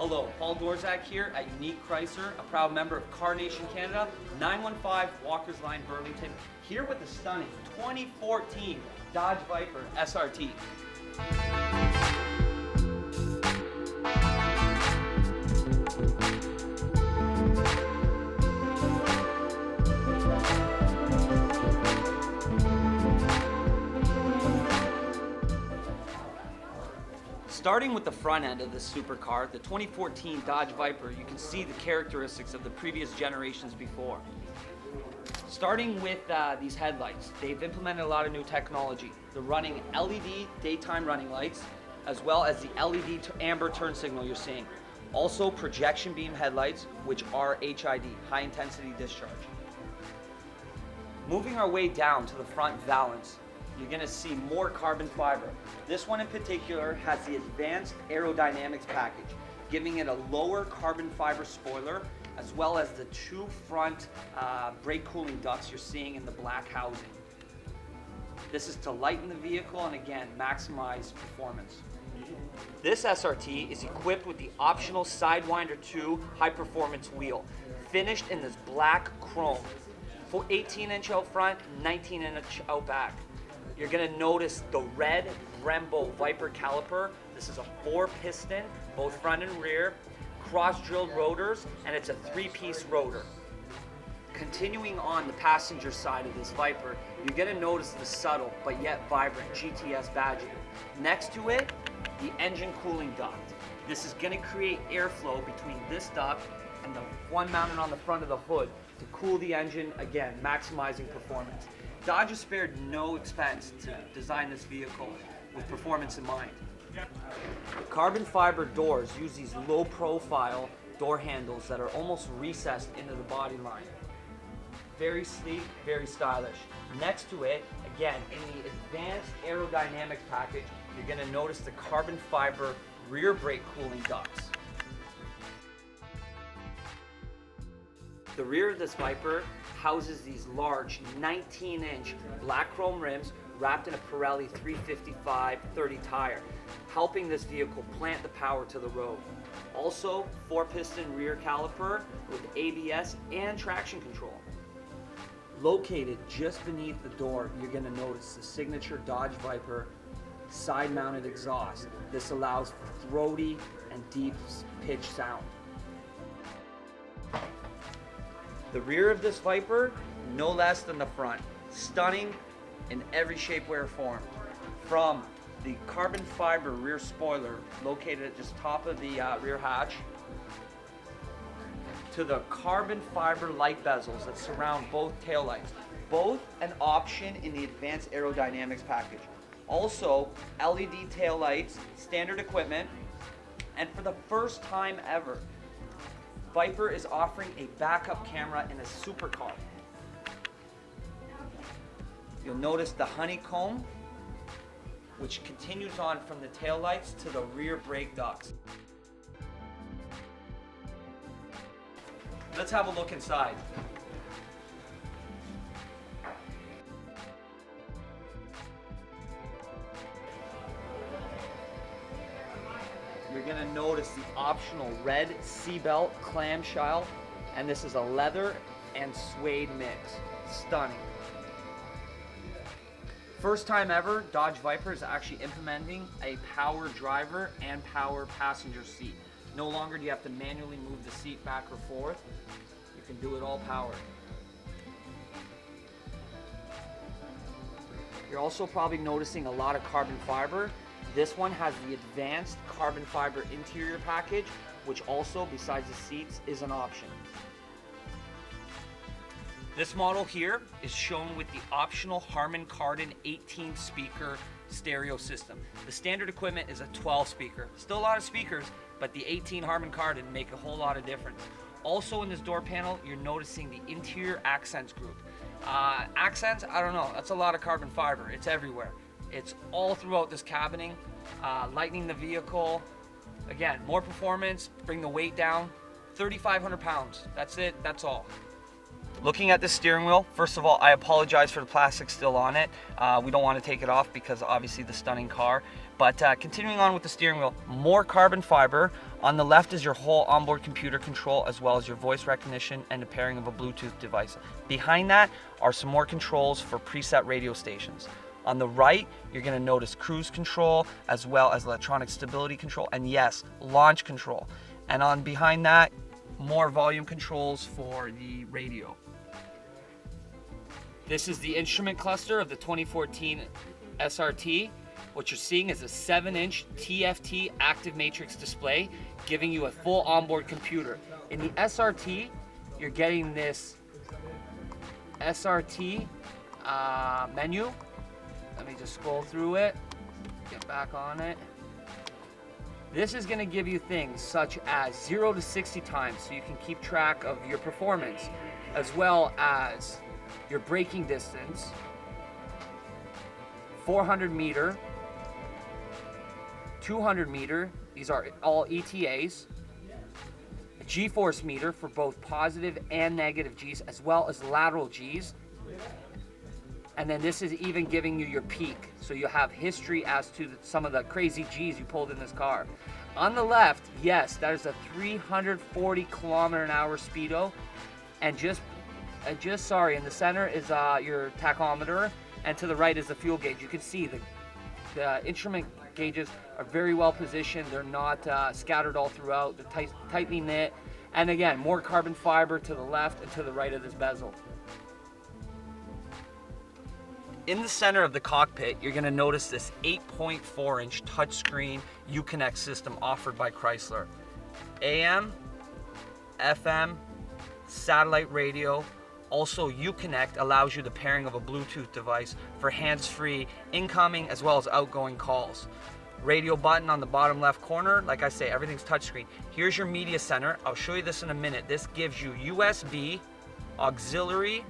Hello, Paul Dworzak here at Unique Chrysler, a proud member of Car Nation Canada, 915 Walker's Line, Burlington, here with the stunning 2014 Dodge Viper SRT. Starting with the front end of this supercar, the 2014 Dodge Viper, you can see the characteristics of the previous generations before. Starting with these headlights, they've implemented a lot of new technology. They're running LED daytime running lights, as well as the LED amber turn signal you're seeing. Also projection beam headlights, which are HID, high intensity discharge. Moving our way down to the front valance, you're going to see more carbon fiber. This one in particular has the advanced aerodynamics package, giving it a lower carbon fiber spoiler, as well as the two front brake cooling ducts you're seeing in the black housing. This is to lighten the vehicle and again, maximize performance. This SRT is equipped with the optional Sidewinder 2 high performance wheel, finished in this black chrome, for 18-inch out front, 19-inch out back. You're gonna notice the red Brembo Viper caliper. This is a 4-piston, both front and rear, cross-drilled rotors, and it's a 3-piece rotor. Continuing on the passenger side of this Viper, you're gonna notice the subtle but yet vibrant GTS badging. Next to it, the engine cooling duct. This is gonna create airflow between this duct and the one mounted on the front of the hood to cool the engine, again, maximizing performance. Dodge has spared no expense to design this vehicle with performance in mind. The carbon fiber doors use these low profile door handles that are almost recessed into the body line. Very sleek, very stylish. Next to it, again, in the advanced aerodynamics package, you're gonna notice the carbon fiber rear brake cooling ducts. The rear of this Viper houses these large 19-inch black chrome rims wrapped in a Pirelli 355/30 tire, helping this vehicle plant the power to the road. Also, 4-piston rear caliper with ABS and traction control. Located just beneath the door, you're going to notice the signature Dodge Viper side-mounted exhaust. This allows for throaty and deep pitch sound. The rear of this Viper, no less than the front. Stunning in every shape, way, or form. From the carbon fiber rear spoiler located at just top of the rear hatch, to the carbon fiber light bezels that surround both taillights. Both an option in the advanced aerodynamics package. Also, LED taillights, standard equipment, and for the first time ever, Viper is offering a backup camera in a supercar. You'll notice the honeycomb, which continues on from the taillights to the rear brake ducts. Let's have a look inside. You're gonna notice the optional red seatbelt clamshell, and this is a leather and suede mix. Stunning. First time ever, Dodge Viper is actually implementing a power driver and power passenger seat. No longer do you have to manually move the seat back or forth. You can do it all powered. You're also probably noticing a lot of carbon fiber. This one has the advanced carbon fiber interior package, which also, besides the seats, is an option. This model here is shown with the optional Harman Kardon 18-speaker stereo system. The standard equipment is a 12-speaker. Still a lot of speakers, but the 18 Harman Kardon make a whole lot of difference. Also in this door panel, you're noticing the interior accents group. Accents, I don't know, that's a lot of carbon fiber. It's everywhere. It's all throughout this cabining, lightening the vehicle. Again, more performance, bring the weight down. 3,500 pounds, that's it, that's all. Looking at the steering wheel, first of all, I apologize for the plastic still on it. We don't want to take it off because obviously the stunning car. But continuing on with the steering wheel, more carbon fiber. On the left is your whole onboard computer control, as well as your voice recognition and the pairing of a Bluetooth device. Behind that are some more controls for preset radio stations. On the right, you're going to notice cruise control, as well as electronic stability control, and yes, launch control. And on behind that, more volume controls for the radio. This is the instrument cluster of the 2014 SRT. What you're seeing is a 7-inch TFT active matrix display, giving you a full onboard computer. In the SRT, you're getting this SRT menu. Let me just scroll through it, get back on it. This is going to give you things such as 0 to 60 times, so you can keep track of your performance, as well as your braking distance, 400 meter, 200 meter, these are all ETAs, a G-force meter for both positive and negative G's, as well as lateral G's. And then this is even giving you your peak, so you'll have history as to some of the crazy G's you pulled in this car. On the left, yes, that is a 340 km/h speedo, and just in the center is your tachometer, and to the right is the fuel gauge. You can see the instrument gauges are very well positioned. They're not scattered all throughout. They're tightly knit, and again, more carbon fiber to the left and to the right of this bezel. In the center of the cockpit, you're going to notice this 8.4-inch touchscreen Uconnect system offered by Chrysler. AM, FM, satellite radio. Also, Uconnect allows you the pairing of a Bluetooth device for hands-free incoming as well as outgoing calls. Radio button on the bottom left corner. Like I say, everything's touchscreen. Here's your media center. I'll show you this in a minute. This gives you USB, auxiliary,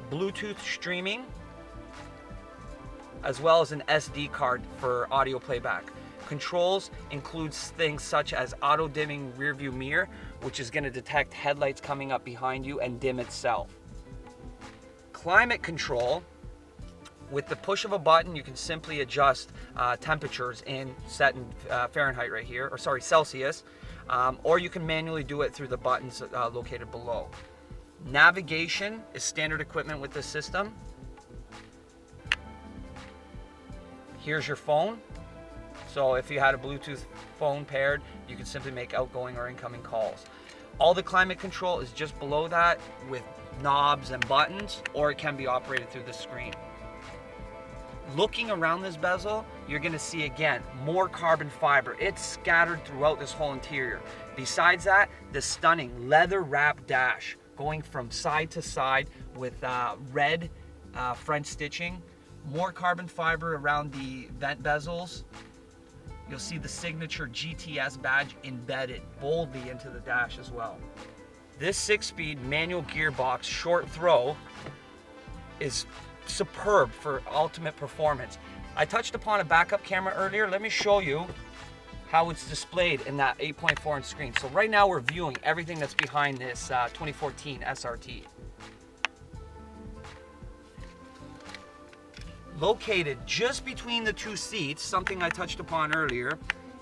Bluetooth streaming, as well as an SD card for audio playback. Controls includes things such as auto dimming rear view mirror, which is going to detect headlights coming up behind you and dim itself. Climate control, with the push of a button, you can simply adjust temperatures set in Fahrenheit right here, or sorry, Celsius, or you can manually do it through the buttons located below. Navigation is standard equipment with this system. Here's your phone. So if you had a Bluetooth phone paired, you can simply make outgoing or incoming calls. All the climate control is just below that with knobs and buttons, or it can be operated through the screen. Looking around this bezel, you're going to see again more carbon fiber. It's scattered throughout this whole interior. Besides that, the stunning leather wrap dash going from side to side with red French stitching. More carbon fiber around the vent bezels. You'll see the signature GTS badge embedded boldly into the dash as well. This 6-speed manual gearbox short throw is superb for ultimate performance. I touched upon a backup camera earlier. Let me show you how it's displayed in that 8.4-inch screen. So right now we're viewing everything that's behind this 2014 SRT. Located just between the two seats, something I touched upon earlier,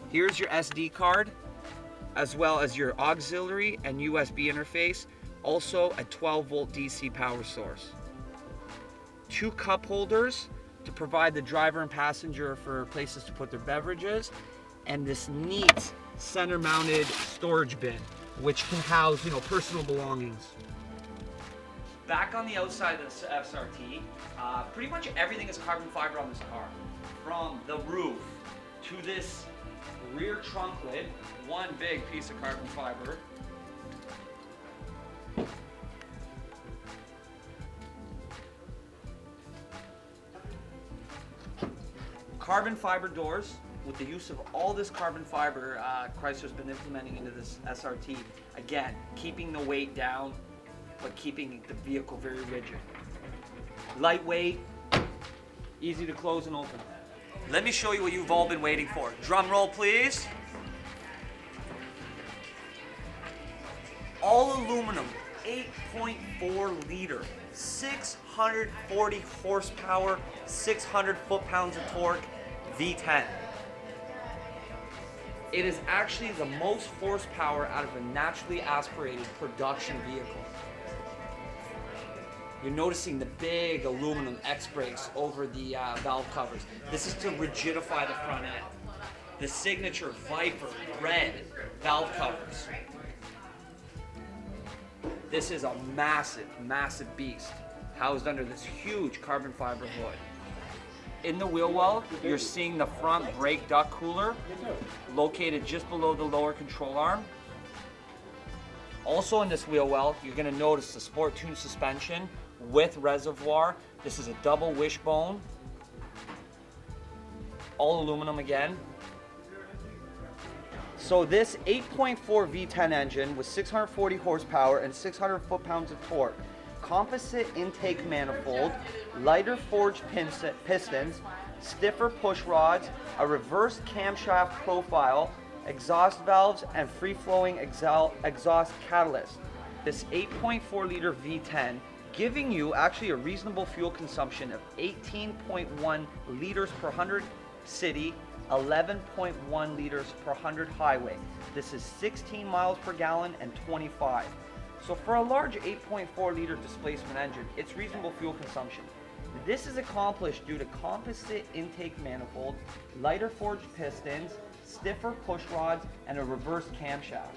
here's your SD card, as well as your auxiliary and USB interface, also a 12-volt DC power source. 2 cup holders to provide the driver and passenger for places to put their beverages, and this neat center-mounted storage bin, which can house, personal belongings. Back on the outside of this SRT, pretty much everything is carbon fiber on this car. From the roof to this rear trunk lid, one big piece of carbon fiber. Carbon fiber doors. With the use of all this carbon fiber, Chrysler's been implementing into this SRT. Again, keeping the weight down, but keeping the vehicle very rigid. Lightweight, easy to close and open. Let me show you what you've all been waiting for. Drum roll, please. All aluminum, 8.4 liter, 640 horsepower, 600 foot-pounds of torque, V10. It is actually the most horsepower out of a naturally aspirated production vehicle. You're noticing the big aluminum X-brakes over the valve covers. This is to rigidify the front end. The signature Viper red valve covers. This is a massive, massive beast housed under this huge carbon fiber hood. In the wheel well, you're seeing the front brake duct cooler located just below the lower control arm. Also in this wheel well, you're going to notice the sport tuned suspension with reservoir. This is a double wishbone, all aluminum again. So this 8.4 V10 engine with 640 horsepower and 600 foot-pounds of torque, composite intake manifold, lighter forged pistons, stiffer push rods, a reverse camshaft profile, exhaust valves, and free-flowing exhaust catalyst. This 8.4 liter V10 giving you actually a reasonable fuel consumption of 18.1 liters per 100 city, 11.1 liters per 100 highway. This is 16 miles per gallon and 25. So for a large 8.4 liter displacement engine, it's reasonable fuel consumption. This is accomplished due to composite intake manifold, lighter forged pistons, stiffer push rods, and a reverse camshaft.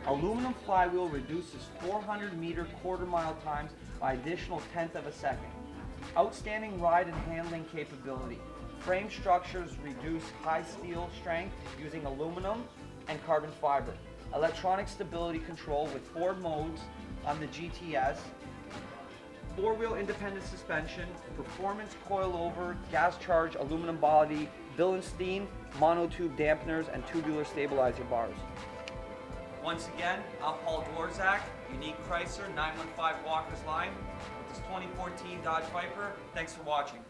Aluminum flywheel reduces 400-meter quarter-mile times by additional tenth of a second. Outstanding ride and handling capability. Frame structures reduce high steel strength using aluminum and carbon fiber. Electronic stability control with 4 modes on the GTS. 4-wheel independent suspension, performance coilover, gas charge, aluminum body, Valance monotube dampeners, and tubular stabilizer bars. Once again, I'm Paul Dworzak, unique Chrysler 915 Walker's Line with this 2014 Dodge Viper. Thanks for watching.